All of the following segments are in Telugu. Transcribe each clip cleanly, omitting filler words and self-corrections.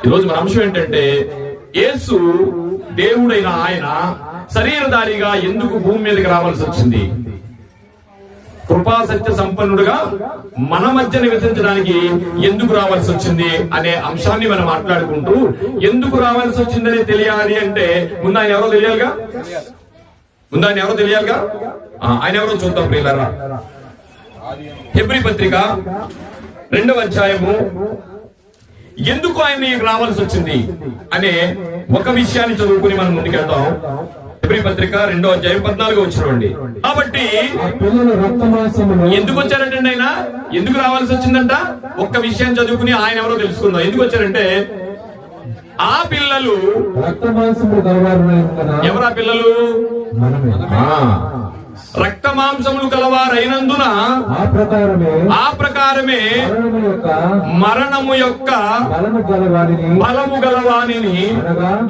ఈరోజు మన అంశం ఏంటంటే, యేసు దేవుడైన ఆయన శరీరధారిగా ఎందుకు భూమి మీదకి రావాల్సి వచ్చింది? కృపా సత్య సంపన్నుడుగా మన మధ్య నివసించడానికి ఎందుకు రావాల్సి వచ్చింది అనే అంశాన్ని మనం మాట్లాడుకుంటూ, ఎందుకు రావాల్సి వచ్చిందని తెలియాలి అంటే ముందు ఆయన ఎవరో తెలియాలిగా. ఆయన ఎవరో చూద్దాం ప్రియులారా. హెబ్రీ పత్రిక 2వ అధ్యాయము ఎందుకు ఆయన రావాల్సి వచ్చింది అనే ఒక విషయాన్ని చదువుకుని మనం ముందుకెళ్తాం. హెబ్రీ పత్రిక 2వ అధ్యాయం 14వ వచనం. కాబట్టి ఎందుకు వచ్చారంటే ఆయన, ఎందుకు రావాల్సి వచ్చిందంట? ఒక్క విషయాన్ని చదువుకుని ఆయన ఎవరో తెలుసుకుందాం. ఎందుకు వచ్చారంటే, ఆ పిల్లలు ఎవరా పిల్లలు? రక్త మాంసములు కలవారైనందున ఆ ప్రకారమే మరణము యొక్క బలము గలవానిని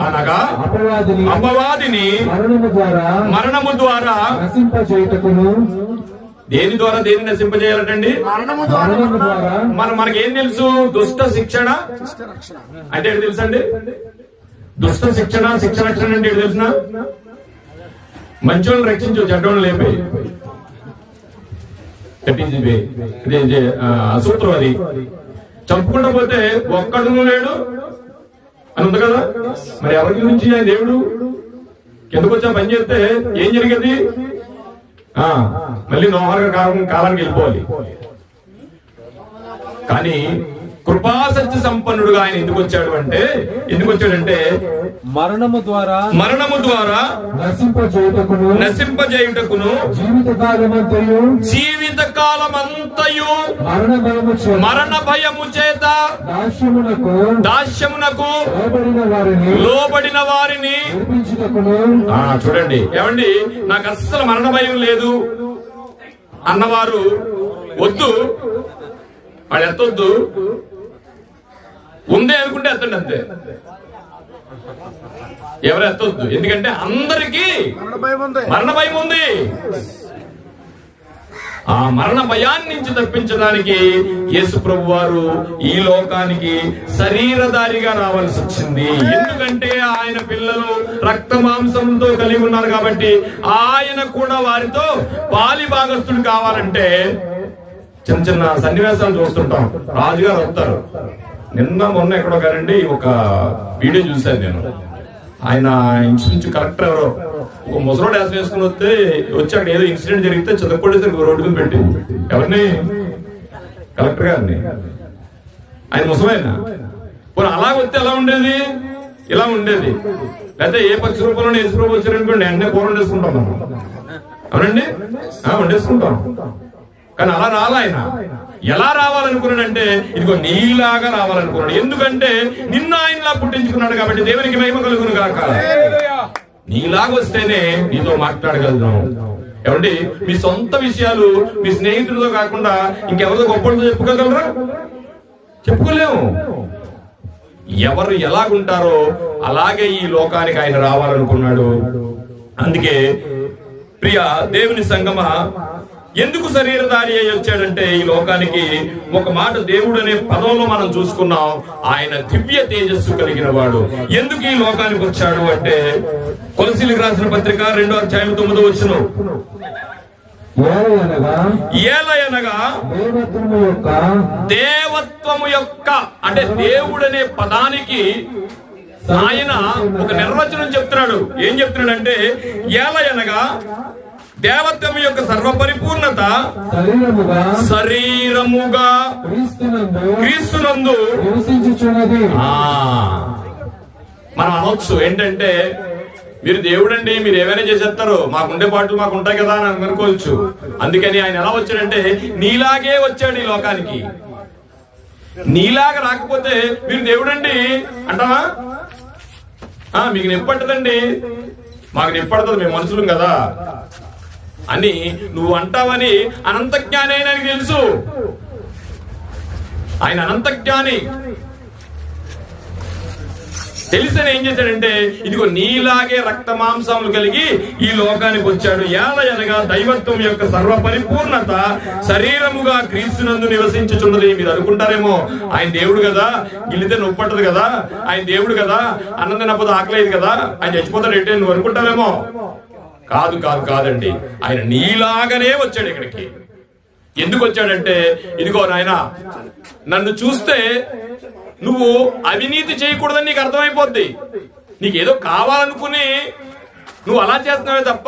అనగా అపవాదిని మరణము ద్వారా దేని ద్వారా దేన్ని నశింపజేయాలటండి? మనకేం తెలుసు? దుష్ట శిక్షణ అంటే ఏంటి తెలుసండి? దుష్ట శిక్షణ రక్షణ అంటే ఏంటి తెలుసునా? మంచోళ్ళని రక్షించు, చెడ్డోళ్ళని లేపే. సూత్రం అది. చంపుకుంటూ పోతే ఒక్కడు లేడు అని ఉంది కదా. మరి ఎవరి గురించి ఆయన దేవుడు? కిందకు వచ్చా పని చేస్తే ఏం జరిగేది? మళ్ళీ నోహర్ కాలానికి వెళ్ళిపోవాలి. కానీ కృపాసత్య సంపన్నుడుగా ఆయన ఎందుకు వచ్చాడంటే మరణము ద్వారా నశింపజేయుటకును జీవిత కాలమంతయు మరణ భయము చేత దాస్యమునకు లోబడిన వారిని. చూడండి, ఏమండి, నాకు అస్సలు మరణ భయం లేదు అన్నవారు వద్దు, వాడు ఎత్తొద్దు. ఉందే అనుకుంటే ఎత్తండి, అంతే. ఎవరు ఎత్తొద్దు, ఎందుకంటే అందరికీ మరణ భయం ఉంది. ఆ మరణ భయాన్ని నుంచి తప్పించడానికి యేసు ప్రభు వారు ఈ లోకానికి శరీరధారిగా రావాల్సి వచ్చింది. ఎందుకంటే ఆయన పిల్లలు రక్త మాంసంతో కలిగి ఉన్నారు కాబట్టి ఆయన కూడా వారితో పాలి భాగస్థుడు కావాలంటే చిన్న చిన్న సన్నివేశాలు చూస్తుంటాం. రాజుగారు వస్తారు. నిన్న మొన్న ఎక్కడో గారండి ఒక వీడియో చూశాను నేను. ఆయన ఇంచుమించు కలెక్టర్ ఎవరో ఒక ముసలోడు యాస వేసుకుని వచ్చి అక్కడ ఏదో ఇన్సిడెంట్ జరిగితే చదువుకోడేసరికి రోడ్డు మీద పెట్టి ఎవరిని? కలెక్టర్ గారిని. ఆయన ముసలైన పోనీ అలాగ వస్తే ఎలా ఉండేది? ఇలా ఉండేది. లేకపోతే ఏ పక్షి రూపంలో యేసు ప్రభు వచ్చారనుకోండి, వెంటనే కూర వండేసుకుంటాం మనం. అవునండి, వండేసుకుంటాం. కానీ అలా రాలా ఆయన. ఎలా రావాలనుకున్నాడంటే ఇదిగో నీలాగా రావాలనుకున్నాడు. ఎందుకంటే నిన్ను ఆయనలా పుట్టించుకున్నాడు కాబట్టి దేవునికి మహిమ కలుగును గాక. నీలాగా వస్తేనే నీతో మాట్లాడగలుగుతాం. ఏమండి, మీ సొంత విషయాలు మీ స్నేహితులతో కాకుండా ఇంకెవరితో గొప్పలతో చెప్పుకోగలరా? చెప్పుకోలేము. ఎవరు ఎలాగుంటారో అలాగే ఈ లోకానికి ఆయన రావాలనుకున్నాడు. అందుకే ప్రియ దేవుని సంగమా, ఎందుకు శరీరధారి అయి వచ్చాడంటే ఈ లోకానికి ఒక మాట దేవుడు అనే పదంలో మనం చూసుకున్నాం. ఆయన దివ్య తేజస్సు కలిగిన వాడు. ఎందుకు ఈ లోకానికి వచ్చాడు అంటే కొలసీలకు రాసిన పత్రిక 2వ అధ్యాయం 9వ వచనం. ఏలయనగా దేవత్వము యొక్క అంటే దేవుడనే పదానికి ఆయన ఒక నిర్వచనం చెప్తున్నాడు. ఏం చెప్తున్నాడంటే ఏలయనగా దేవత్వం యొక్క సర్వపరిపూర్ణత శరీరముగా క్రీస్తునందు. మనం అనొచ్చు ఏంటంటే, మీరు దేవుడండి, మీరు ఏమైనా చేసేస్తారు, మాకుండే పాటలు మాకు ఉంటాయి కదా అని అనుకోవచ్చు. అందుకని ఆయన ఎలా వచ్చాడంటే నీలాగే వచ్చాడు ఈ లోకానికి. నీలాగా రాకపోతే మీరు దేవుడండి అంటావా? మీకు నిప్పట్టదండి, మాకు నిప్పడుతుంది, మేము మనుషులం కదా అని నువ్వు అంటావని అనంత జ్ఞాని అయిన తెలుసు. ఆయన అనంత జ్ఞాని. తెలిసిన ఏం చేశాడంటే, ఇదిగో నీలాగే రక్త మాంసములు కలిగి ఈ లోకానికి వచ్చాడు. ఏలయనగా దైవత్వం యొక్క సర్వ పరిపూర్ణత శరీరముగా క్రీస్తునందు నివసించుచున్నది. మీరు అనుకుంటారేమో, ఆయన దేవుడు కదా, గిల్లితే నొప్పి పట్టదు కదా, ఆయన దేవుడు కదా, అన్నం తినకపోతే ఆకలేదు కదా, ఆయన చచ్చిపోతాడు ఏంటి నువ్వు అనుకుంటావేమో. కాదు కాదు కాదండి, ఆయన నీలాగానే వచ్చాడు ఇక్కడికి. ఎందుకు వచ్చాడంటే, ఇదిగో నాయన నన్ను చూస్తే నువ్వు అవినీతి చేయకూడదని నీకు అర్థమైపోద్ది. నీకేదో కావాలనుకుని నువ్వు అలా చేస్తున్నావే తప్ప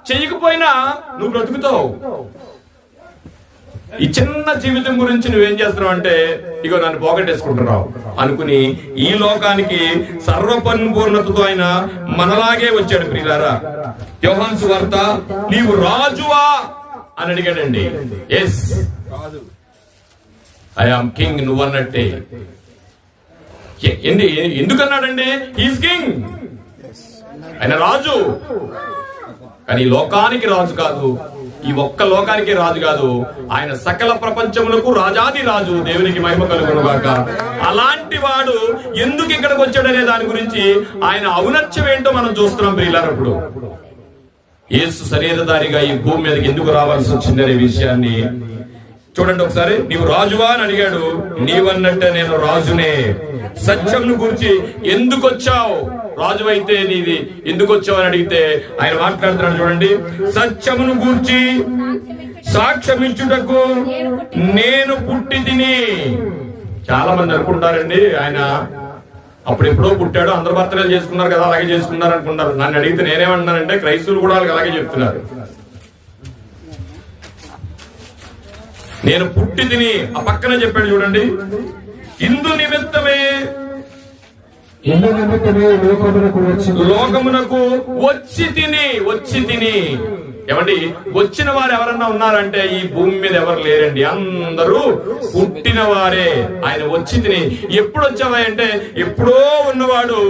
చెయ్యకపోయినా నువ్వు బ్రతుకుతావు. ఈ చిన్న జీవితం గురించి నువ్వేం చేస్తున్నావు అంటే, ఇగో నన్ను పోగొట్టేసుకుంటున్నావు అనుకుని ఈ లోకానికి సర్వపరిపూర్ణతతో ఆయన మనలాగే వచ్చాడు. ప్రియులారా, యోహాను సువార్త నీవు రాజువా అని అడిగాడండి. ఎస్, ఐ యామ్ కింగ్, నువ్వు అన్నట్టే. ఎందుకన్నాడండి? హీస్ కింగ్, ఆయన రాజు. కానీ లోకానికి రాజు కాదు, ఈ ఒక్క లోకానికి రాజు కాదు, ఆయన సకల ప్రపంచములకు రాజాది రాజు. దేవునికి మహిమ కలుగును గాక. అలాంటి వాడు ఎందుకు ఇక్కడికి వచ్చాడనే దాని గురించి ఆయన ఔన్నత్యం ఏంటో మనం చూస్తున్నాం ప్రియులారా. ఇప్పుడు యేసు శరీరధారిగా ఈ భూమి మీదకి ఎందుకు రావాల్సి వచ్చింది అనే విషయాన్ని చూడండి ఒకసారి. నీవు రాజువా అని అడిగాడు. నీవన్నట్టే నేను రాజునే. సత్యంను గురించి ఎందుకు వచ్చావు, రాజు అయితే నీది ఎందుకు వచ్చావు అని అడిగితే ఆయన మాట్లాడుతున్నాడు. చూడండి, సత్యమును గూర్చి సాక్ష్యమిచ్చుటకు నేను పుట్టి తిని. చాలా మంది అనుకుంటారండి ఆయన అప్పుడు ఎప్పుడో పుట్టాడు, అందరు బర్త్డేలు చేసుకున్నారు కదా, అలాగే చేసుకున్నారు అనుకుంటారు. నన్ను అడిగితే నేనేమన్నానంటే, క్రైస్తవులు కూడా అలాగే చెప్తున్నారు. నేను పుట్టి తిని, ఆ పక్కనే చెప్పాడు చూడండి, ఇందు నిమిత్తమే లోకమునకు వచ్చి తిని. ఏమండి, వచ్చిన వారు ఎవరన్నా ఉన్నారంటే ఈ భూమి మీద ఎవరు లేరండి, అందరూ పుట్టిన వారే. ఆయన వచ్చి తిని. ఎప్పుడు వచ్చావా అంటే, ఎప్పుడో ఉన్నవాడు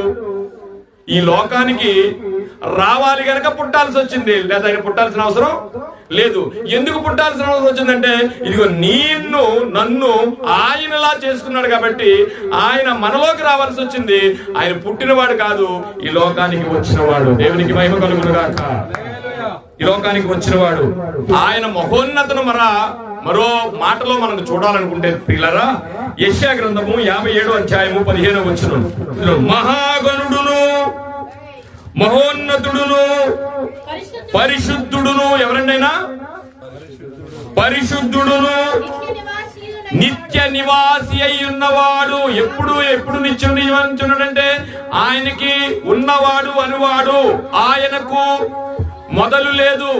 ఈ లోకానికి రావాలి గనక పుట్టాల్సి వచ్చింది, లేదా ఆయన పుట్టాల్సిన అవసరం లేదు. ఎందుకు పుట్టాల్సిన అవసరం వచ్చిందంటే, ఇదిగో నన్ను ఆయనలా చేసుకున్నాడు కాబట్టి ఆయన మనలోకి రావాల్సి వచ్చింది. ఆయన పుట్టినవాడు కాదు, ఈ లోకానికి వచ్చినవాడు. దేవునికి మహిమ కలుగును గాక. ఈ లోకానికి వచ్చినవాడు ఆయన మహోన్నతను మరో మాటలో మనకు చూడాలనుకుంటే ప్రియులారా, యెషయా గ్రంథము 57వ అధ్యాయము 15వ వచనం, మహాగణుడును మహోన్నతుడును పరిశుద్ధుడును, ఎవరండైనా పరిశుద్ధుడును నిత్య నివాసి అయి ఉన్నవాడు. ఎప్పుడు నిత్య నివాసించున్నాడంటే, ఆయనకి ఉన్నవాడు అనువాడు, ఆయనకు మొదలు లేదు.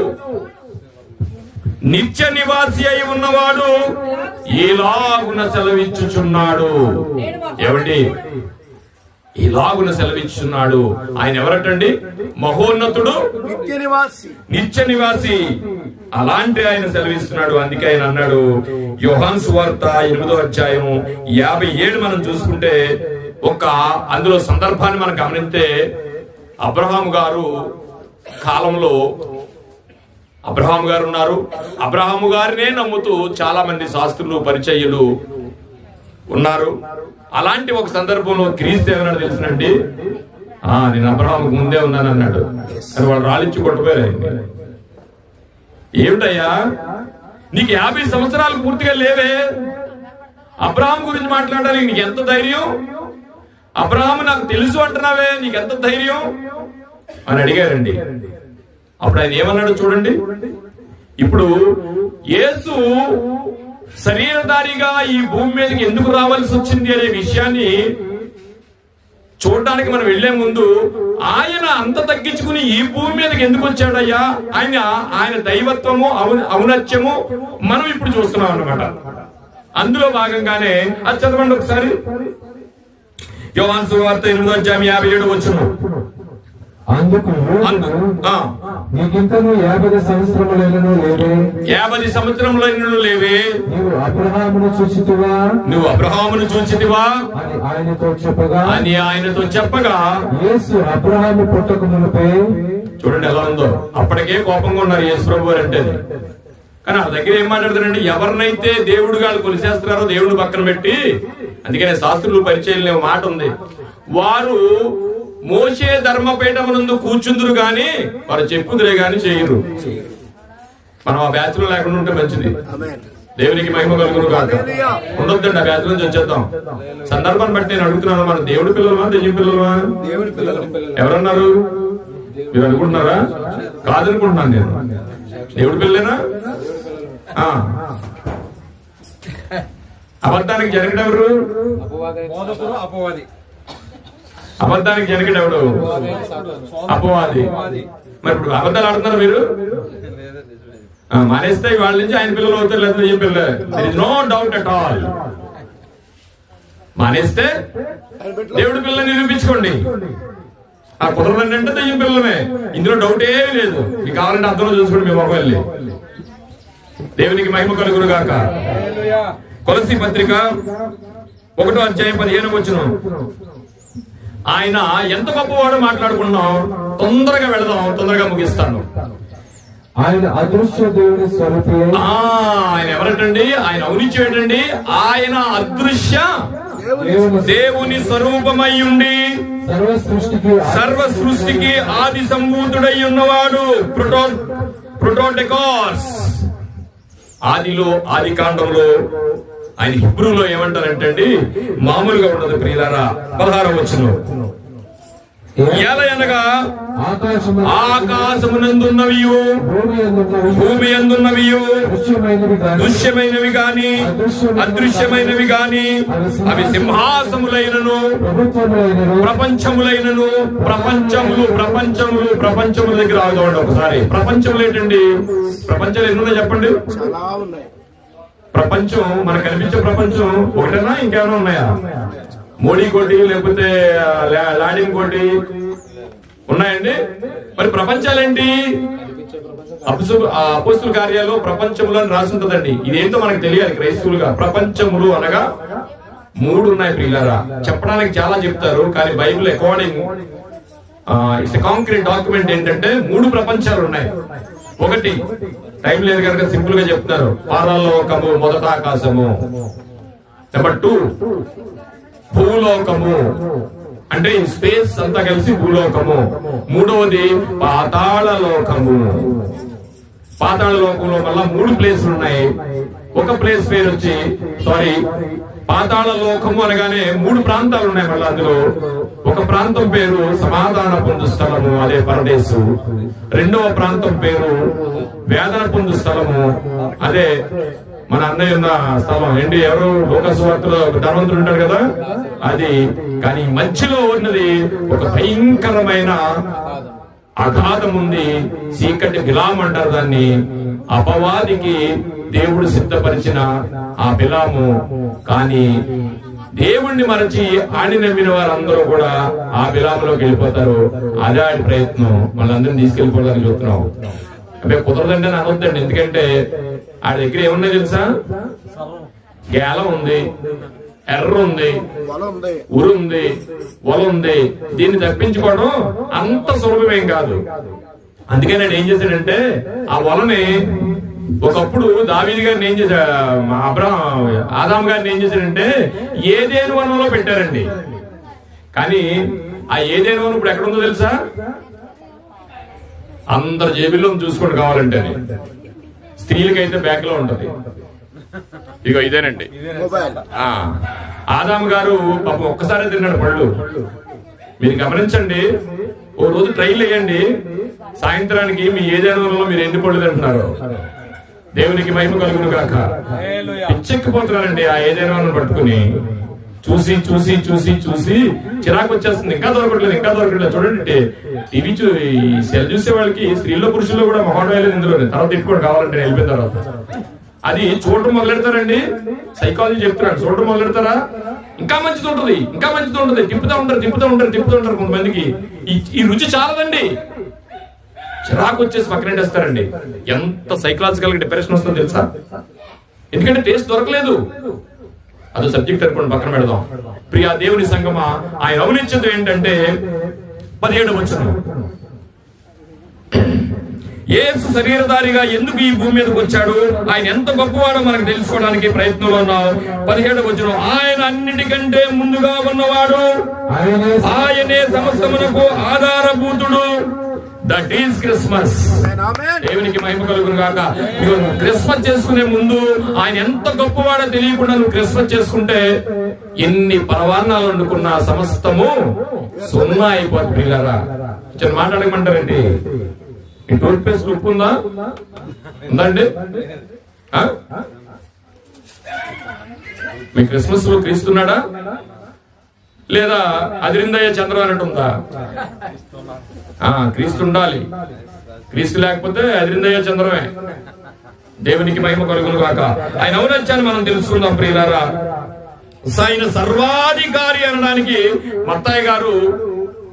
నిత్య నివాసి అయి ఉన్నవాడు ఇలాగున సెలవిచ్చుచున్నాడు. ఏమండి, ఇలాగున సెలవిచ్చుచున్నాడు. ఆయన ఎవరటండి? మహోన్నతుడు, నిత్య నివాసి. అలాంటి ఆయన సెలవిస్తున్నాడు. అందుకే ఆయన అన్నాడు, యోహాను సువార్త 8వ అధ్యాయం 57 మనం చూసుకుంటే, అందులో సందర్భాన్ని మనం గమనిస్తే, అబ్రహాము గారు కాలంలో అబ్రహాము గారు ఉన్నారు. అబ్రహాము గారినే నమ్ముతూ చాలా మంది శాస్త్రులు పరిచయులు ఉన్నారు. అలాంటి ఒక సందర్భంలో క్రీస్తు ఏమన్నాడు తెలుసునండి, నేను అబ్రహాముకు ముందే ఉన్నాను అన్నాడు. అని వాళ్ళు రాలించి కొట్టుపోయారు. ఏమిటయ్యా, నీకు 50 సంవత్సరాలు పూర్తిగా లేవే, అబ్రహాం గురించి మాట్లాడడానికి నీకు ఎంత ధైర్యం? అబ్రహాము నాకు తెలుసు అంటున్నావే, నీకెంత ధైర్యం అని అడిగారండి. అప్పుడు ఆయన ఏమన్నాడు చూడండి. ఇప్పుడు యేసు శరీరధారిగా ఈ భూమి మీదకి ఎందుకు రావాల్సి వచ్చింది అనే విషయాన్ని చూడడానికి మనం వెళ్లే ముందు, ఆయన అంత తగ్గించుకుని ఈ భూమి మీదకి ఎందుకు వచ్చాడయ్యా, ఆయన దైవత్వము ఔన్నత్యము మనం ఇప్పుడు చూస్తున్నాం అన్నమాట. అందులో భాగంగానే అది చదవండి ఒకసారి. యోహాను సువార్త 8వ అధ్యాయం 57వ వచనం. అందుకు నీకింతను 50 సంవత్సరములైనను లేవే, 50 సంవత్సరములైనను లేవే, నువ్వు అబ్రహామును చూచితివా అని ఆయనతో చెప్పగా యేసు అబ్రహాము పుట్టక మునుపే. చూడండి ఎలా ఉందో. అప్పటికే కోపంగా ఉన్నారు యేసు ప్రభు గారు అంటే. కానీ ఆ దగ్గర ఏం మాట్లాడుతారండి, ఎవరినైతే దేవుడు గారు కొలిసేస్తున్నారో దేవుడు పక్కన పెట్టి అందుకనే శాస్త్రులు పరిచయం మాట ఉంది, వారు మోషే ధర్మపీఠమునందు కూర్చుందురు గాని వారు చెప్పుదురే గాని చేయరు. మనం ఆ బ్యాచ్ లో లేకుండా ఉంటే మంచిది. దేవునికి మహిమ కలుగును కాక. ఉండొద్దండి, ఆ బ్యాచ్ నుంచి వచ్చేద్దాం. సందర్భాన్ని బట్టి నేను అడుగుతున్నాను, మన దేవుడి పిల్లలమా దెయ్యం పిల్లలమా? ఎవరన్నారు? మీరు అనుకుంటున్నారా? కాదనుకుంటున్నాను నేను. దేవుడి పిల్లలేనా? అబద్ధానికి జనకడెవరు? అబద్ధానికి జనకడెవడు? అపవాది. మరి ఇప్పుడు అబద్ధాలు ఆడుతున్నారు మీరు. మానేస్తే వాళ్ళ నుంచి ఆయన పిల్లలు అవుతారు, లేదా దెయ్యం పిల్లలు. There is no doubt at all. మానేస్తే దేవుడి పిల్లల్ని నిరూపించుకోండి. ఆ కుదరదండి అంటే దెయ్యం పిల్లలమే, ఇందులో డౌట్ ఏమీ లేదు. మీకు కావాలంటే అర్థంలో చూసుకోండి మీ మొబైల్ వెళ్ళి. దేవునికి మహిమ కలుగును గాక. కొలస్సీ పత్రిక 1వ అధ్యాయం 15వ వచనం. ఆయన ఎంత గొప్పవాడో మాట్లాడుకున్నాం. తొందరగా వెళదాం, తొందరగా ముగిస్తాను. ఆయన అదృశ్య దేవుని స్వరూపి. ఆయన ఎవరటండి? ఆయన అవునిచ్చేటండి. ఆయన అదృశ్య దేవుని స్వరూపమై ఉండి సర్వ సృష్టికి ఆది సంభూతుడై ఉన్నవాడు. ప్రోటోటెకాస్. ఆదిలో, ఆది కాండంలో ఆయన హిబ్రూలో ఏమంటారంటే మామూలుగా ఉండదు ప్రియులారా. 16వ వచనం, ఎలయనగా ఆకాశమునందున్నవియు భూమి అందున్నవియు దృశ్యమైనవి గాని అదృశ్యమైనవి గాని అవి సింహాసములైనను ప్రపంచములైనను. ప్రపంచముల దగ్గర ఆగుతామండి ఒకసారి. ప్రపంచములు ఏంటండి? ప్రపంచాలు ఎన్ని ఉన్నాయి చెప్పండి? ప్రపంచం మనకు కనిపించే ప్రపంచం ఒకటేనా, ఇంకేమైనా ఉన్నాయా? మోడీ కోటి, లేకపోతే లాడిన్ కోటి ఉన్నాయండి. మరి ప్రపంచాలేంటి? అపోస్తుల కార్యాల్లో ప్రపంచములు అని రాసి ఉంటుందండి. ఇదేంటో మనకు తెలియాలి క్రైస్తవులుగా. ప్రపంచములు అనగా 3 ఉన్నాయి ప్రియులారా. చెప్పడానికి చాలా చెప్తారు, కానీ Bible according it's concrete document ఏంటంటే 3 ప్రపంచాలు ఉన్నాయి. ఒకటి, టైం లేదు కనుక సింపుల్ గా చెప్తున్నారు, పారలోకము, మొదట ఆకాశము. నెంబర్ 2 భూలోకము, అంటే ఈ స్పేస్ అంతా కలిసి భూలోకము. 3వది పాతాళ లోకము. పాతాళ లోకంలో మళ్ళా 3 ప్లేసులు ఉన్నాయి. ఒక ప్లేస్ పేరు వచ్చి పాతాళ లోకము అనగానే 3 ప్రాంతాలు ఉన్నాయి. మళ్ళీ అందులో ఒక ప్రాంతం పేరు సమాధాన పొందు స్థలము, అదే పరదేశు. 2వ ప్రాంతం పేరు వేదన పొందు స్థలము, అదే మన అన్నయ్య ఉన్న స్థలం ఏంటి? ఎవరు? లోకాసు వార్తలో ధనవంతుడు ఉంటాడు కదా, అది. కానీ మధ్యలో ఉన్నది ఒక భయంకరమైన అగాధం ఉంది. చీకటి బిలాం అంటారు దాన్ని. అపవాదికి దేవుడు సిద్ధపరిచిన ఆ బిలాము. కానీ దేవుణ్ణి మరచి ఆడిని నమ్మిన వారందరూ కూడా ఆ బిలాములోకి వెళ్ళిపోతారు. అదే ఆడి ప్రయత్నం, వాళ్ళందరినీ తీసుకెళ్లిపోవడానికి చూస్తున్నాం. అదే కుదరదండి అని అనొద్దండి. ఎందుకంటే ఆ దగ్గర ఏమున్నాయి తెలుసా? గేలం ఉంది, ఎర్ర ఉంది, ఉరుంది, వల ఉంది. దీన్ని తప్పించుకోవడం అంత సులభమేం కాదు. అందుకని నేను ఏం చేశాడంటే ఆ వలని ఒకప్పుడు దావీదు గారిని ఏం చేశా, ఆదాం గారిని ఏం చేశాడంటే ఏదేను వనంలో పెట్టారండి. కానీ ఆ ఏదేను వనం ఇప్పుడు ఎక్కడ ఉందో తెలుసా? అందరు జేబుల్లో చూసుకోండి కావాలంటే. స్త్రీలకైతే బ్యాగ్ లో ఉంటది. ఇగో ఇదేనండి. ఆదాం గారు పాపం ఒక్కసారి తిన్నాడు పళ్ళు. మీరు గమనించండి, ఓ రోజు ట్రైల్ వేయండి, సాయంత్రానికి మీ ఏదేనంలో మీరు ఎన్ని పళ్ళు తింటున్నారు. దేవునికి మహిమ కలుగును గాక. పిచ్చెక్కిపోతున్నారండి ఆ ఏదేనాలను పట్టుకుని. చూసి చూసి చూసి చూసి చిరాకు వచ్చేస్తుంది. ఇంకా దొరకట్లేదు. చూడండి, టీవీ సెల్ చూసే వాళ్ళకి స్త్రీల్లో పురుషుల్లో కూడా మొహం వేయలేదు ఇందులో. తర్వాత తిట్టుకోండి కావాలంటే వెళ్ళిపోయిన తర్వాత. అది చూడటం మొదలెడతారండి. సైకాలజీ చెప్తున్నాడు, చూడటం మొదలెడతారా ఇంకా మంచిది ఉంటుంది. తిప్పుతూ ఉంటారు. కొంతమందికి ఈ రుచి చాలదండి, చిరాకు వచ్చేసి పక్కనెట్టేస్తారండి. ఎంత సైకలాజికల్ డిప్రెషన్ వస్తుందో తెలుసా? ఎందుకంటే టేస్ట్ దొరకలేదు. అదో సబ్జెక్ట్ అనుకోండి, పక్కన పెడదాం. ప్రియా దేవుని సంగమా, ఆయన ఔన్నత్యం ఏంటంటే 17వ వచనం, యేసు శరీరధారిగా ఎందుకు ఈ భూమి మీదకి వచ్చాడు, ఆయన ఎంత గొప్పవాడో మనకు తెలుసుకోవడానికి ప్రయత్నంలో ఉన్నాం. 17వ వచనం, ఆయన అన్నిటికంటే ముందుగా ఉన్నవాడు, ఆయనే సమస్తమునకు ఆధారభూతుడు. That is Christmas. దేవునికి మహిమ కలుగును గాక. నువ్వు క్రిస్మస్ చేసుకునే ముందు ఆయన ఎంత గొప్పవాడో తెలియకుండా నువ్వు క్రిస్మస్ చేసుకుంటే ఎన్ని పరవాన్నాలు వండుకున్న సమస్తము సున్నా అయిపోతుంది. పిల్లరా చిన్న మాట్లాడమంటారండి, ఈ టూత్ పేస్ట్ ఉప్పు ఉందా? ఉందండి. మీ క్రిస్మస్ లో క్రీస్తున్నాడా లేదా అదిరిందయ్య చంద్రం అన్నట్టు ఉందా? క్రీస్తు ఉండాలి. క్రీస్తు లేకపోతే అదిరిందయ్య చంద్రమే. దేవునికి మహిమ కలుగును గాక. ఆయన ఔన్నత్యాన్ని మనం తెలుసుకుందాం ప్రియులారా. ఆయన సర్వాధికారి అనడానికి మత్తయి గారు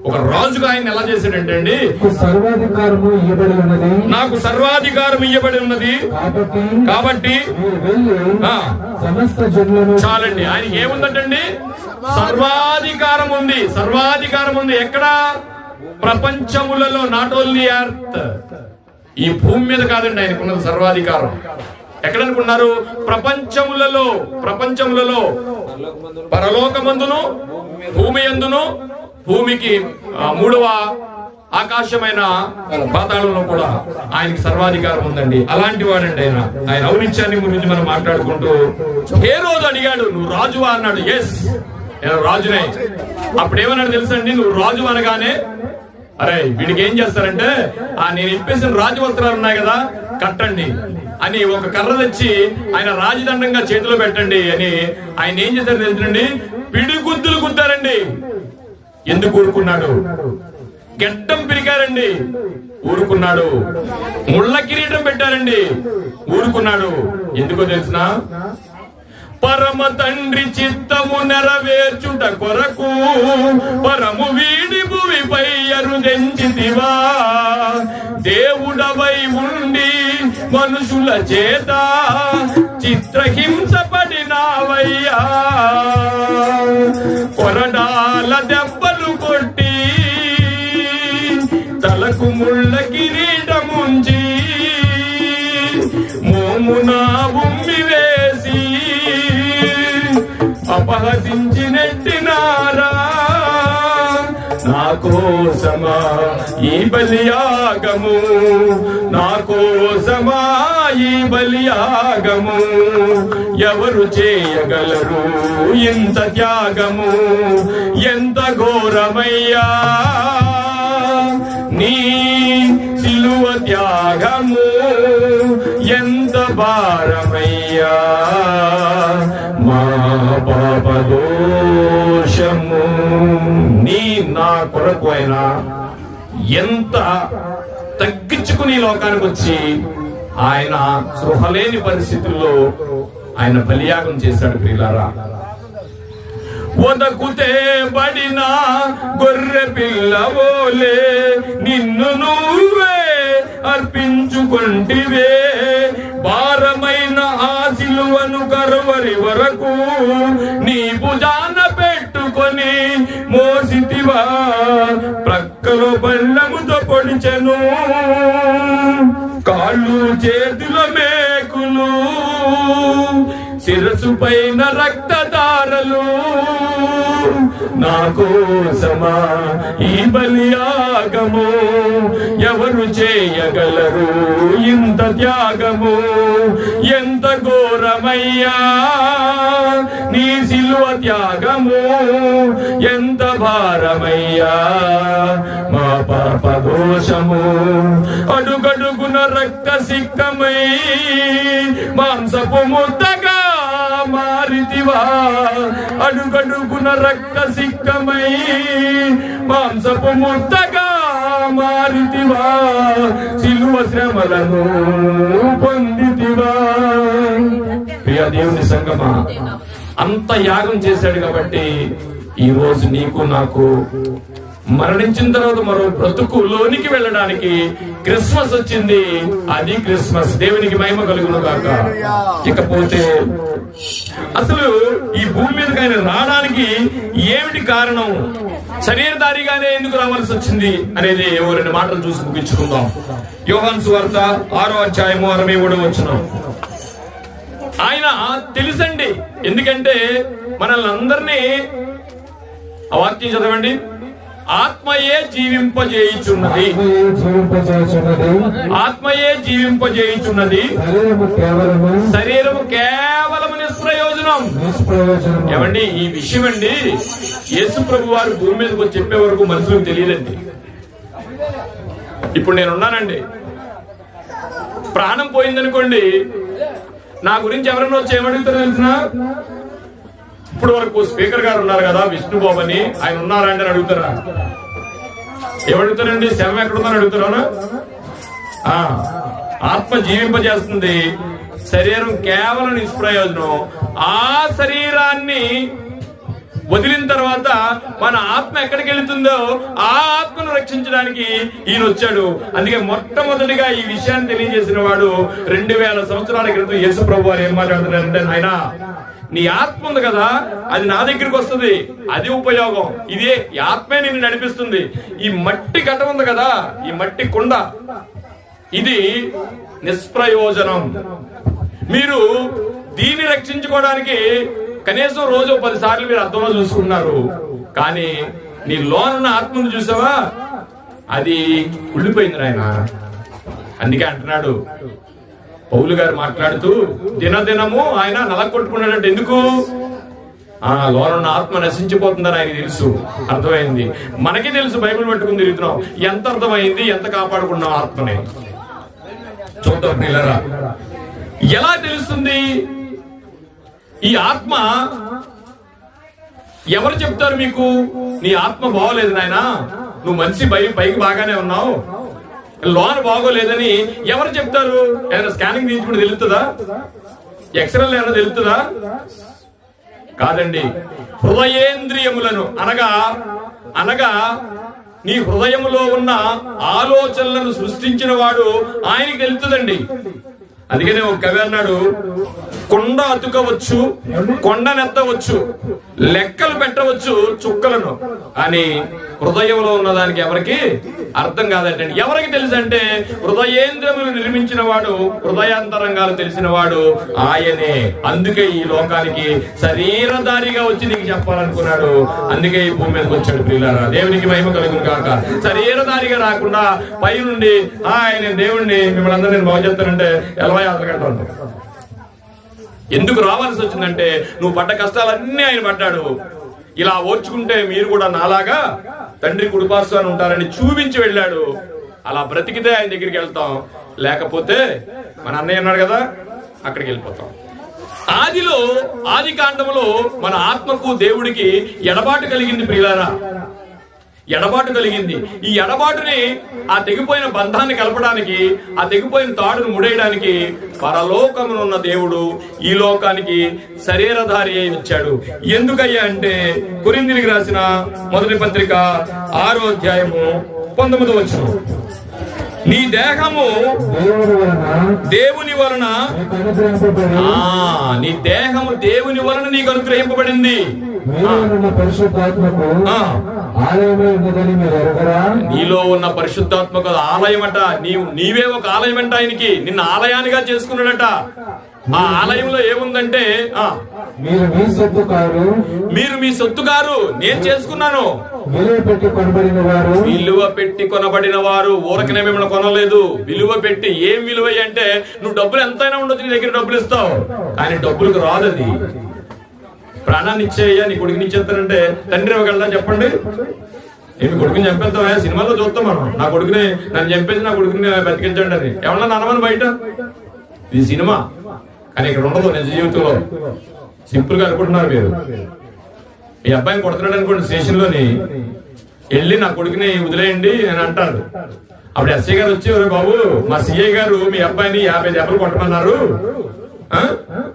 ఒక రాజుగా ఆయన ఎలా చేశాడంటే అండి, సర్వాధికారము ఇవ్వబడి ఉన్నది, నాకు సర్వాధికారం ఇవ్వబడి ఉన్నది కాబట్టి సమస్త జనులను. చాలండి. ఆయనకి ఏముందంటండి? సర్వాధికారం ఉంది. సర్వాధికారం ఉంది ఎక్కడ? ప్రపంచములలో, నాట్ ఓన్లీ ఎర్త్, ఈ భూమి మీద కాదండి ఆయనకున్నది సర్వాధికారం. ఎక్కడనుకున్నారు? ప్రపంచములలో. ప్రపంచములలో పరలోకమందును భూమి యందును, భూమికి 3వ ఆకాశమైన పాతాళంలో కూడా ఆయనకి సర్వాధికారం ఉందండి. అలాంటి వాడండి ఆయన. ఆయన ఔన్నత్యాన్ని గురించి మనం మాట్లాడుకుంటూ, హేరోదు అడిగాడు, నువ్వు రాజువా అన్నాడు. ఎస్, నేను రాజునే. అప్పుడేమన్నాడు తెలుసండి? నువ్వు రాజు అనగానే, అరే వీడికి ఏం చేస్తారంటే, నేను ఇప్పేసిన రాజు వస్త్రాలు ఉన్నాయి కదా, కట్టండి అని ఒక కర్ర తెచ్చి ఆయన రాజదండంగా చేతిలో పెట్టండి అని ఆయన ఏం చేశారు తెలుసండి? పిడిగుద్దులు గుద్దారండి. ఎందుకు ఊరుకున్నాడు? గడ్డం పిరికారండి, ఊరుకున్నాడు. ముళ్ళ కిరీటం పెట్టారండి, ఊరుకున్నాడు. ఎందుకో తెలిసిన? పరమ తండ్రి చిత్తము నెరవేర్చుట కొరకు పరము వీడి భూమిపై అరుదెంచితివా, దేవుడవై ఉండి మనుషుల చేత చిత్రహింస పడినావయ్యా, కొరడాల దెబ్బలు కొట్టి తలకు ముళ్ళ కిరీటముంచి మోమున ఉమ్మి వేసి అపహసించి నెట్టినారా, నా కోసమా ఈ బలియాగము, నా కోసమా ఈ బలియాగము, ఎవరు చేయగలరు ఇంత త్యాగము, ఎంత ఘోరమయ్యా నీ సిలువ త్యాగము, ఎంత భారమయ్యా మా పాప దోషము. నీ నా కొరకు అయినా ఎంత తగ్గించుకుని లోకానికి వచ్చి ఆయన సృహలేని పరిస్థితుల్లో ఆయన బలియాగం చేశాడు. ప్రియులారా, ఒదకుతే బడిన గొర్రె పిల్లవోలే నిన్ను నువ్వే అర్పించుకొంటివే, భారమైన ఆ సిలువను కరువరి వరకు నీ భుజాన పెట్టుకొని మోసితివా, ప్రక్కలో బల్లముతో పొడిచెను కాళ్ళు చేతుల మేకులు, శిరసు పైన రక్తధారలు, నా కోసమా ఈ బలియాగము, ఎవరు చేయగలరు ఇంత త్యాగము, ఎంత ఘోరమయ్యా నీ సిలువ త్యాగము, ఎంత భారమయ్యా మా పాప దోషము, అడుగడుగున రక్త సిక్కమై మాంసపు ముద్దగా మారితివా, అడుగడుగున రక్త సిక్కమై మాంసపు ముద్దగా మారితివా, సిలువ శ్రమలను పొందితివా. ప్రియ దేవుని సంగమా, అంత యాగం చేశాడు కాబట్టి ఈ రోజు నీకు నాకు మరణించిన తర్వాత మరో బ్రతుకులోనికి వెళ్ళడానికి క్రిస్మస్ వచ్చింది. అది క్రిస్మస్. దేవునికి మహిమ కలుగును గాక. ఇకపోతే అసలు ఈ భూమి మీదకి ఆయన రావడానికి ఏమిటి కారణం, శరీరధారిగానే ఎందుకు రావాల్సి వచ్చింది అనేది ఓ రెండు మాటలు చూసి ముగించుకుందాం. యోహాను సువార్త 6వ అధ్యాయము 63వ వచనం. ఆయన తెలుసండి, ఎందుకంటే మనల్ని అందరినీ, ఆ వాక్యం చదవండి. ఆత్మయే జీవింపజేయుచున్నది, ఆత్మయే జీవింపజేయుచున్నది, శరీరము కేవలం నిష్ప్రయోజనం. ఏమండి ఈ విషయం అండి యేసు ప్రభు వారు భూమి మీదకి వచ్చి చెప్పే వరకు మనుషులకు తెలియదండి. ఇప్పుడు నేనున్నానండి, ప్రాణం పోయిందనుకోండి, నా గురించి ఎవరన్నా వచ్చి ఏమడుగుతారో తెలిసిన, ఇప్పుడు వరకు స్పీకర్ గారు ఉన్నారు కదా విష్ణుబాబు అని, ఆయన ఉన్నారా అంటే అడుగుతారా? ఏమడుగుతారండి? శవం ఎక్కడుందని అడుగుతారా? ఆత్మ జీవింపజేస్తుంది, శరీరం కేవలం నిష్ప్రయోజనం. ఆ శరీరాన్ని వదిలిన తర్వాత మన ఆత్మ ఎక్కడికి వెళుతుందో ఆ ఆత్మను రక్షించడానికి ఈయన వచ్చాడు. అందుకే మొట్టమొదటిగా ఈ విషయాన్ని తెలియజేసిన వాడు 2000 సంవత్సరాల క్రితం యేసు ప్రభు వారు ఏం మాట్లాడుతున్నారంటే, నాయనా నీ ఆత్మ ఉంది కదా, అది నా దగ్గరికి వస్తుంది, అది ఉపయోగం. ఇదే ఈ ఆత్మే నిన్ను నడిపిస్తుంది. ఈ మట్టి ఘట ఉంది కదా, ఈ మట్టి కుండ, ఇది నిష్ప్రయోజనం. మీరు దీన్ని రక్షించుకోవడానికి కనీసం రోజు 10 సార్లు మీరు అర్థంలో చూసుకున్నారు, కానీ నీ లోనున్న ఆత్మను చూసావా, అది కుళ్ళిపోయింది నాయన. అందుకే అంటున్నాడు పౌలు గారు మాట్లాడుతూ, దినదినము ఆయన నలగొట్టుకున్నాడంటే ఎందుకు? లోనున్న ఆత్మ నశించిపోతుందని ఆయన తెలుసు, అర్థమైంది. మనకి తెలుసు, బైబిల్ పట్టుకుని తిరుగుతున్నాం, ఎంత అర్థమైంది, ఎంత కాపాడుకున్నాం ఆత్మని. చూద్దాం పిల్లరా, ఎలా తెలుస్తుంది ఈ ఆత్మ? ఎవరు చెప్తారు మీకు నీ ఆత్మ బాగోలేదు నాయనా, నువ్వు మనిషి పైకి బాగానే ఉన్నావు, లోన్ బాగోలేదని ఎవరు చెప్తారు? ఏదైనా స్కానింగ్ తీయించుకుంటే తెలుస్తుందా? ఎక్స్రేలు ఏమైనా తెలుస్తుందా? కాదండి. హృదయేంద్రియములను అనగా నీ హృదయములో ఉన్న ఆలోచనలను సృష్టించిన వాడు ఆయనకి తెలుస్తుందండి. అందుకనే ఒక కవి అన్నాడు, కొండ అతుకవచ్చు, కొండనెత్తవచ్చు, లెక్కలు పెట్టవచ్చు చుక్కలను, అని హృదయంలో ఉన్నదానికి ఎవరికి అర్థం కాదంటే. ఎవరికి తెలుసు అంటే హృదయేంద్రములు నిర్మించిన వాడు, హృదయాంతరంగాలు తెలిసిన వాడు ఆయనే. అందుకే ఈ లోకానికి శరీరధారిగా వచ్చి నీకు చెప్పాలనుకున్నాడు. అందుకే ఈ భూమి మీదకి వచ్చాడు. ప్రియులారా, దేవునికి మహిమ కలుగును కాక. శరీరధారిగా రాకుండా పై నుండి ఆయన దేవుణ్ణి మిమ్మల్ని అందరూ నేను బాగు చేస్తానంటే 40 గంటలు ఉంటాం. ఎందుకు రావాల్సి వచ్చిందంటే నువ్వు పడ్డ కష్టాలన్నీ ఆయన పడ్డాడు. ఇలా ఓర్చుకుంటే మీరు కూడా నాలాగా తండ్రి కుడిపార్శ్వాన ఉంటారని చూపించి వెళ్ళాడు. అలా బ్రతికితే ఆయన దగ్గరికి వెళ్తాం, లేకపోతే మన అన్నయ్య అన్నాడు కదా, అక్కడికి వెళ్ళిపోతాం. ఆది కాండములో మన ఆత్మకు దేవుడికి ఎడబాటు కలిగింది ప్రియులారా, ఎడబాటు కలిగింది. ఈ ఎడబాటుని, ఆ తెగిపోయిన బంధాన్ని కలపడానికి, ఆ తెగిపోయిన తాడును ముడేయడానికి పరలోకమునున్న దేవుడు ఈ లోకానికి శరీరధారి అయి వచ్చాడు. ఎందుకయ్యా అంటే కొరింథీయులకు రాసిన మొదటి పత్రిక 6వ అధ్యాయము 19వ వచనం, నీ దేహము దేవుని వలన, నీ దేహము దేవుని వలన నీకు అనుగ్రహింపబడింది. నీలో ఉన్న పరిశుద్ధాత్మకు ఆలయమట, నీవే ఒక ఆలయమంట. ఆయనకి నిన్న ఆలయానిగా చేసుకున్నాడట. ఆ ఆలయంలో ఏముందంటే, మీరు మీ సొత్తు గారు, నేను చేసుకున్నాను. విలువ పెట్టి కొనబడిన వారు. ఊరకనే మిమ్మల్ని కొనలేదు, విలువ పెట్టి. ఏం విలువ అంటే నువ్వు డబ్బులు ఎంతైనా ఉండొచ్చు, నీ దగ్గర డబ్బులు ఇస్తావు, కానీ డబ్బులకు రాదు అది. ప్రాణాన్ని ఇచ్చేయ్యా, నీ కొడుకుని ఇచ్చేస్తానంటే తండ్రి ఇవ్వగలరా చెప్పండి? నేను కొడుకుని చంపేస్తావా? సినిమాలో చూస్తాం మనం, నా కొడుకుని నన్ను చంపేసి నా కొడుకుని బతికించండి అని. ఏమన్నా నన్నమని బయట, ఇది సినిమా, కానీ ఇక్కడ ఉండదు నిజ జీవితంలో. సింపుల్ గా అనుకుంటున్నారు మీరు. మీ అబ్బాయిని కొడుతున్నాడు అనుకోండి, స్టేషన్ లోని వెళ్ళి నా కొడుకుని వదిలేయండి అని అంటారు. అప్పుడు ఎస్ఐ గారు వచ్చి, బాబు మా సిఐ గారు మీ అబ్బాయిని 50 దెబ్బలు కొట్టమన్నారు,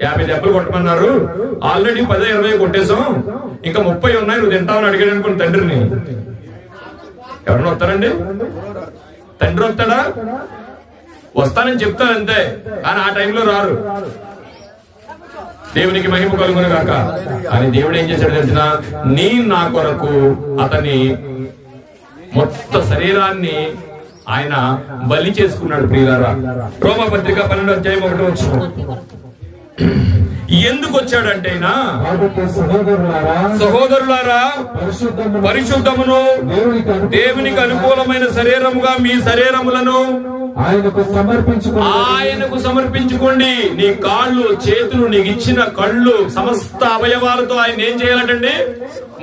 50 దెబ్బలు కొట్టమన్నారు, ఆల్రెడీ 10-20 కొట్టేశాం, ఇంకా 30 ఉన్నాయి, నువ్వు తింటావని అడిగాడు అనుకోండి తండ్రిని. ఎవరన్నా వస్తారండి? తండ్రి వస్తాడా? వస్తానని చెప్తారు అంతే, కానీ ఆ టైంలో రారు. దేవునికి మహిమ కలుగును గాక. అని దేవుడు ఏం చేశాడు తెలిసిన, నా కొరకు అతని మొత్తం శరీరాన్ని ఆయన బలి చేసుకున్నాడు. ప్రియులారా, రోమపత్రిక 12:1 ఎందుకు వచ్చాడంటే, సహోదరులారా, పరిశుద్ధమును దేవునికి అనుకూలమైన శరీరముగా మీ శరీరములను ఆయనకు సమర్పించుకోండి. నీ కాళ్ళు, చేతులు, నీకు ఇచ్చిన కళ్ళు, సమస్త అవయవాలతో ఆయన ఏం చేయాలంటే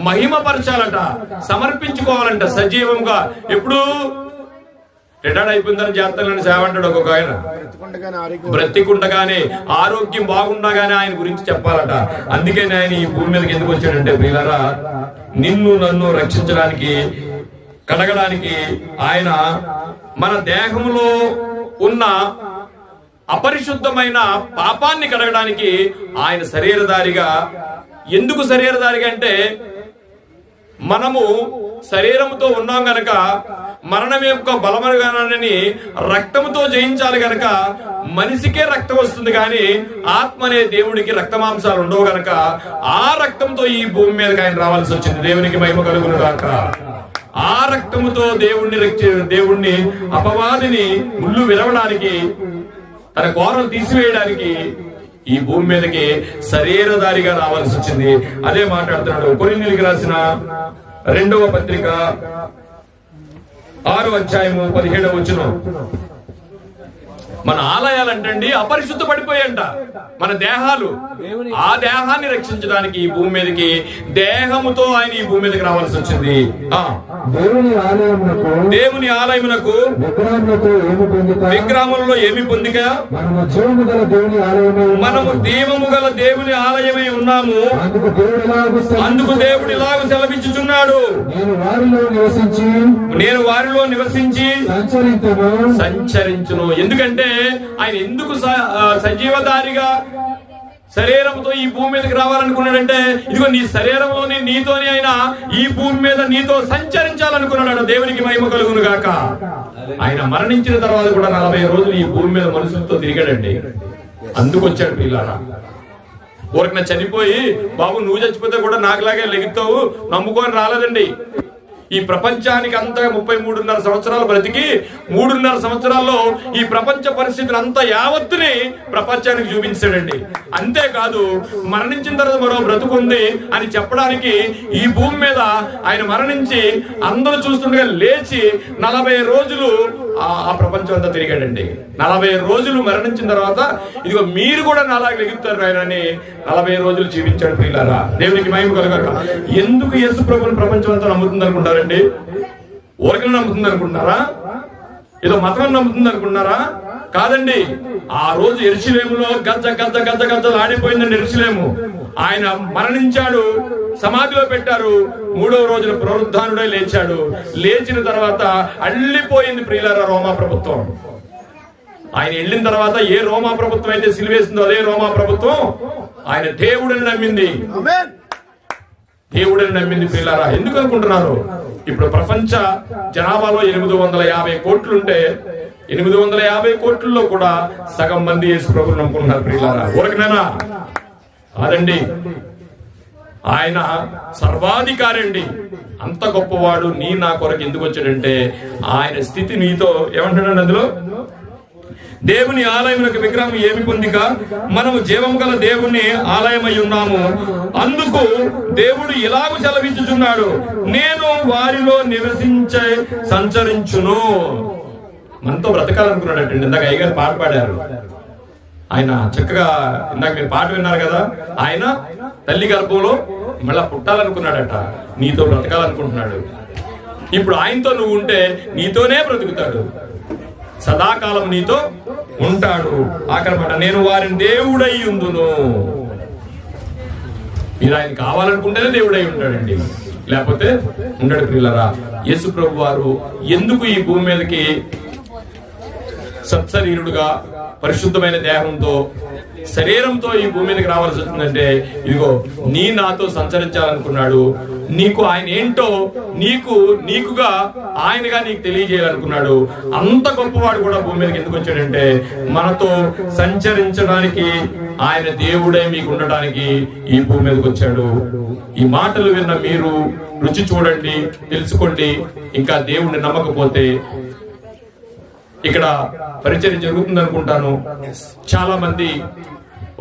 మహిమపరచాలట, సమర్పించుకోవాలంట సజీవంగా. ఎప్పుడు రిటైర్డ్ అయిపోయిందని చేస్తానని సేవ అంటాడు ఒక్కొక్క ఆయన. బ్రతికుండగానే, ఆరోగ్యం బాగుండగానే ఆయన గురించి చెప్పాలట. అందుకే ఆయన ఈ భూమి మీదకి ఎందుకు వచ్చాడంటే ప్రియులారా, నిన్ను నన్ను రక్షించడానికి, కడగడానికి, ఆయన మన దేహంలో ఉన్న అపరిశుద్ధమైన పాపాన్ని కడగడానికి ఆయన శరీరధారిగా. ఎందుకు శరీరధారిగా అంటే, మనము శరీరముతో ఉన్నాం గనక మరణం యొక్క బలమనగానని రక్తముతో జయించాలి గనక మనిషికే రక్తం వస్తుంది, కానీ ఆత్మ అనే దేవుడికి రక్త మాంసాలు ఉండవు గనక ఆ రక్తంతో ఈ భూమి మీదకి ఆయన రావాల్సి వచ్చింది. దేవునికి మహిమ కలుగును గాక. ఆ రక్తముతో దేవుణ్ణి అపవాదిని ముళ్ళు విరవడానికి, తన కోరలు తీసివేయడానికి ఈ భూమి మీదకి శరీరధారిగా రావాల్సి వచ్చింది. అదే మాట్లాడుతున్నాడు కొరింథీయులకు రాసిన 2వ పత్రిక 6వ అధ్యాయము 17వ వచనం. మన ఆలయాలంటండి అపరిశుద్ధ పడిపోయాయంట మన దేహాలు. ఆ దేహాన్ని రక్షించడానికి ఈ భూమి మీదకి దేహముతో ఆయన ఈ భూమి మీదకి రావాల్సి వచ్చింది. దేవుని ఆలయమునకు విగ్రహములలో ఏమి పొందిక? మనము దీవము గల దేవుని ఆలయమై ఉన్నాము. అందుకు దేవుడు ఇలాగ సెలవించుచున్నాడు, నేను వారిలో నివసించి సంచరించును. ఎందుకంటే ఆయన ఎందుకు సజీవధారిగా శరీరంతో ఈ భూమి మీదకి రావాలనుకున్నాడంటే, ఇదిగో నీ శరీరంలోని నీతోనే ఆయన ఈ భూమి మీద నీతో సంచరించాలనుకున్నాడు. దేవునికి మహిమ కలుగును గాక. ఆయన మరణించిన తర్వాత కూడా 40 రోజులు ఈ భూమి మీద మనుషులతో తిరిగాడండి. అందుకు వచ్చాడు పిల్లారా. ఊరికన చనిపోయి బాబు నువ్వు చచ్చిపోతే కూడా నాకులాగే లెగుతావు నమ్ముకొని రాలేదండి. ఈ ప్రపంచానికి అంతా 33.5 సంవత్సరాలు బ్రతికి 3.5 సంవత్సరాల్లో ఈ ప్రపంచ పరిస్థితులు అంతా యావత్తుని ప్రపంచానికి చూపించాడండి. అంతేకాదు మరణించిన తర్వాత మరో బ్రతుకుంది అని చెప్పడానికి ఈ భూమి మీద ఆయన మరణించి అందరూ చూస్తుండగా లేచి 40 రోజులు ఆ ప్రపంచం అంతా తిరిగాడండి. 40 రోజులు మరణించిన తర్వాత ఇదిగో మీరు కూడా నాలాగా ఎగురుతారు ఆయన అని 40 రోజులు జీవించాడు. ప్రియులారా, దేవునికి మహిమ కలుగాక. ఎందుకు యేసు ప్రభువుని ప్రపంచం అంతా నమ్ముతుంది అనుకుంటారండి? ఊరికలు నమ్ముతుంది అనుకుంటున్నారా? ఏదో మతం నమ్ముతుంది అనుకుంటున్నారా? కాదండి. ఆ రోజు యెరూషలేములో గజ్జ గజ్జ గజ్జ గజ్జలు ఆడిపోయిందండి యెరూషలేము. ఆయన మరణించాడు, సమాధిలో పెట్టారు. 3వ రోజున పునరుద్ధానుడై లేచాడు. లేచిన తర్వాత అల్లిపోయింది ప్రియులారా రోమా ప్రభుత్వం. ఆయన వెళ్ళిన తర్వాత ఏ రోమా ప్రభుత్వం అయితే సిలువేసిందో అదే రోమా ప్రభుత్వం ఆయన దేవుడని నమ్మింది. దేవుడని నమ్మింది ప్రియులారా. ఎందుకు అనుకుంటున్నారు? ఇప్పుడు ప్రపంచ జనాభాలో 850 కోట్లుంటే 850 కోట్లలో కూడా సగం మంది యేసు ప్రభువుని నమ్ముకుంటున్నారు ప్రియులారా. ఊరకనేనా? అదండి, ఆయన సర్వాధికారి అండి. అంత గొప్పవాడు. నా కొరకు ఎందుకు వచ్చాడంటే ఆయన స్థితి నీతో ఏమంటున్నాడు అందులో, దేవుని ఆలయమునకు విగ్రహం ఏమి పొందిక? మనము జీవము గల దేవుని ఆలయమై ఉన్నాము. అందుకు దేవుడు ఇలాగ సెలవించుచున్నాడు, నేను వారిలో నివసించే సంచరించును. మనతో బ్రతకాలనుకున్నాడటండి. ఇందాక అయ్యగారు పాట పాడారు. ఆయన చక్కగా ఇందాక మీరు పాట విన్నారు కదా. ఆయన తల్లి గర్భంలో మళ్ళా పుట్టాలనుకున్నాడట. నీతో బ్రతకాలనుకుంటున్నాడు. ఇప్పుడు ఆయనతో నువ్వు ఉంటే నీతోనే బ్రతుకుతాడు, సదాకాలం నీతో ఉంటాడు. ఆఖరమాట, నేను వారిని దేవుడై ఉందును. మీరు ఆయన కావాలనుకుంటేనే దేవుడై ఉంటాడండి, లేకపోతే ఉండడు. ప్రియులారా, యేసు ప్రభు వారు ఎందుకు ఈ భూమి మీదకి సత్శరీరుడుగా పరిశుద్ధమైన దేహంతో శరీరంతో ఈ భూమి మీదకి రావాల్సి వచ్చిందంటే ఇదిగో నాతో సంచరించాలనుకున్నాడు. నీకు ఆయన ఏంటో నీకుగా ఆయనగా నీకు తెలియజేయాలనుకున్నాడు. అంత గొప్పవాడు కూడా భూమి మీదకి ఎందుకు వచ్చాడంటే మనతో సంచరించడానికి, ఆయన దేవుడే మీకు ఉండడానికి ఈ భూమి మీదకి వచ్చాడు. ఈ మాటలు విన్న మీరు రుచి చూడండి, తెలుసుకోండి. ఇంకా దేవుణ్ణి నమ్మకపోతే ఇక్కడ పరిచయం జరుగుతుంది అనుకుంటాను. చాలా మంది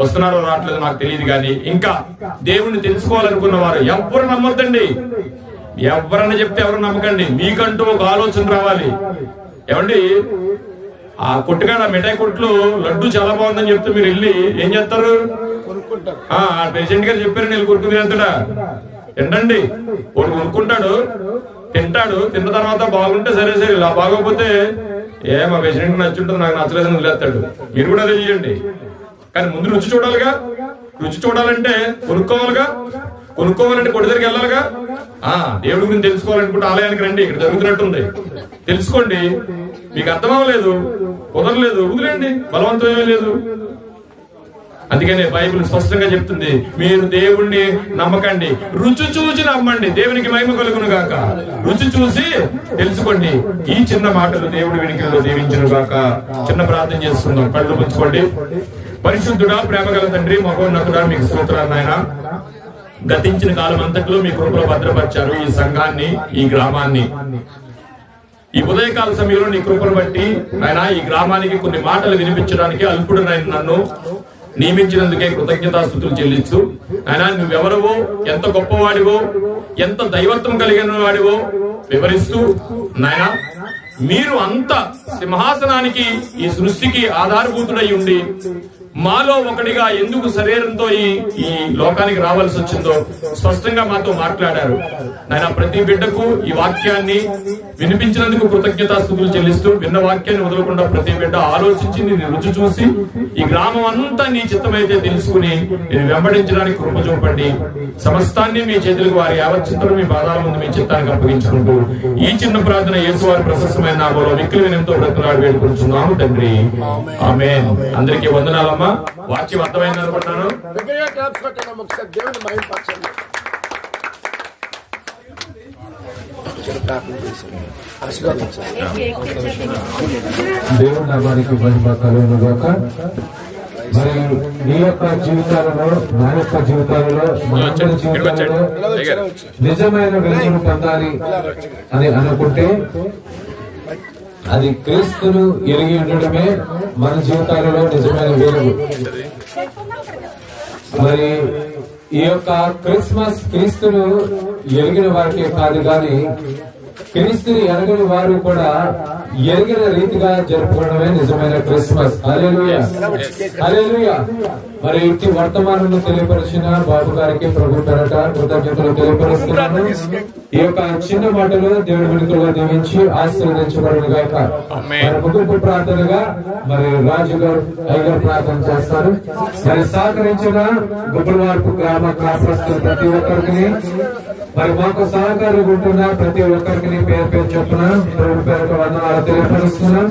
వస్తున్నారో రావట్లేదు నాకు తెలియదు, కానీ ఇంకా దేవుణ్ణి తెలుసుకోవాలనుకున్న వారు ఎవరు నమ్మొద్దండి. ఎవరన్నా చెప్తే ఎవరు నమ్మకండి. మీకంటూ ఒక ఆలోచన రావాలి. ఏమండి, ఆ కొట్టుకాడ మిఠాయి కొట్లు లడ్డు చాలా బాగుందని చెప్తే మీరు వెళ్ళి ఏం చేస్తారు? ప్రెసిడెంట్ గారు చెప్పారు నేను కొనుక్కుని వెళ్తాడా? తింటండి. వాడు కొనుక్కుంటాడు, తింటాడు. తిన్న తర్వాత బాగుంటే సరే సరే, ఇలా బాగోకపోతే మా ప్రెసిడెంట్ నచ్చుంటుంది, నాకు నచ్చలేదని వదిలేస్తాడు. మీరు కూడా అదే చేయండి. కానీ ముందు రుచి చూడాలిగా. రుచి చూడాలంటే కొనుక్కోవాలంటే కొడి దగ్గరికి వెళ్ళాలిగా. దేవుడి గురించి తెలుసుకోవాలనుకుంటే ఆలయానికి రండి, ఇక్కడ జరుగుతున్నట్టుంది, తెలుసుకోండి. మీకు అర్థం అవ్వలేదు, కుదరలేదు, వదిలేండి, బలవంతం ఏమీ లేదు. అందుకనే బైబిల్ స్పష్టంగా చెప్తుంది, మీరు దేవుణ్ణి నమ్మకండి, రుచి చూసి నమ్మండి, దేవునికి మహిమ కలుగును గాక. రుచి చూసి తెలుసుకోండి. ఈ చిన్న మాటలు దేవుడి వెనుకలో దీవించును గాక. చిన్న ప్రార్థన చేస్తున్నాం, కళ్ళు పుచ్చుకోండి. పరిశుద్ధుడా, ప్రేమగల తండ్రి, మహోన్నతుడా, మీకు స్తోత్రాలు నాయన. గతించిన కాలం అంతట్లో మీ కృపలో భద్రపరిచారు ఈ సంఘాన్ని, ఈ గ్రామాన్ని. ఈ ఉదయకాల సమయంలో నీ కృపను బట్టి ఆయన ఈ గ్రామానికి కొన్ని మాటలు వినిపించడానికి అల్పుడు నన్ను నియమించినందుకే కృతజ్ఞతాస్తుతులు చెల్లిస్తూ, ఆయన నువ్వెవరవో, ఎంత గొప్పవాడివో, ఎంత దైవత్వం కలిగిన వాడివో వివరిస్తూ, నాయన మీరు అంత సింహాసనానికి, ఈ సృష్టికి ఆధారభూతుడై ఉండి మాలో ఒకటిగా ఎందుకు శరీరంతో ఈ లోకానికి రావాల్సి వచ్చిందో స్పష్టంగా మాతో మాట్లాడారు. నాయన ప్రతి బిడ్డకు ఈ వాక్యాన్ని వినిపించినందుకు కృతజ్ఞతాస్తుతులు చెల్లిస్తూ, విన్న వాక్యాన్ని వదలకుండా ప్రతి బిడ్డ ఆలోచించి నేను రుచి చూసి ఈ గ్రామం అంతా నీ చిత్తమైతే తెలుసుకుని నేను వెంబడించడానికి కృప చూపండి. సమస్తాన్ని మీ చేతులకు వారి యావచ్చిత్రం మీ పాదాల ముందు మీ చిత్తానికి అప్పగించుకుంటూ ఈ చిన్న ప్రార్థన యేసు వారి ప్రశస్తమైన నామములో మిక్కిలి వినయంతో బ్రతిమలాడి వేడుకుంటున్నాము తండ్రి, ఆమేన్. అందరికీ వందనాలమ్మా. వాక్యం అర్థమైంది అనుకుంటున్నాను. దేవుని నామానికి మహిమ కలుగును గాక. మరి నీ యొక్క జీవితాలలో, నా యొక్క జీవితాలలో, మనందరి జీవితాలలో నిజమైన వెలుగును పొందాలి అని అనుకుంటే అది క్రీస్తును ఎరిగి ఉండడమే మన జీవితాలలో నిజమైన వెలుగు. మరి ఈ యొక్క క్రిస్మస్ క్రీస్తును ఎరిగిన వారికే కాదు గాని క్రీస్తుని ఎరగని వారు కూడా ఎరిగిన రీతిగా జరుపుకోవడమే నిజమైన క్రిస్మస్. హల్లెలూయా, హల్లెలూయా. మరి ఇంటి వర్తమానం తెలియపరిచిన బాబు గారికి ప్రభు పేరట కృతజ్ఞతలు తెలియపరుస్తున్నాను. ఈ యొక్క చిన్న మాటలు దేవుడి వెనుకలో దీవించి ఆశీర్వదించబడును గాక. మరి ముగింపు ప్రార్థనగా మరి రాజు గారు అయ్యగారు ప్రార్థన చేస్తారు. మరి సహకరించిన గుబ్బలవార్పు గ్రామ కాపురస్తులు ప్రతి ఒక్కరికి, మరి మాకు సహకారం ఉంటున్న ప్రతి ఒక్కరికి పేరు పేరు చొప్పున ప్రభు పేరట వందనాలు తెలియపరుస్తున్నాం.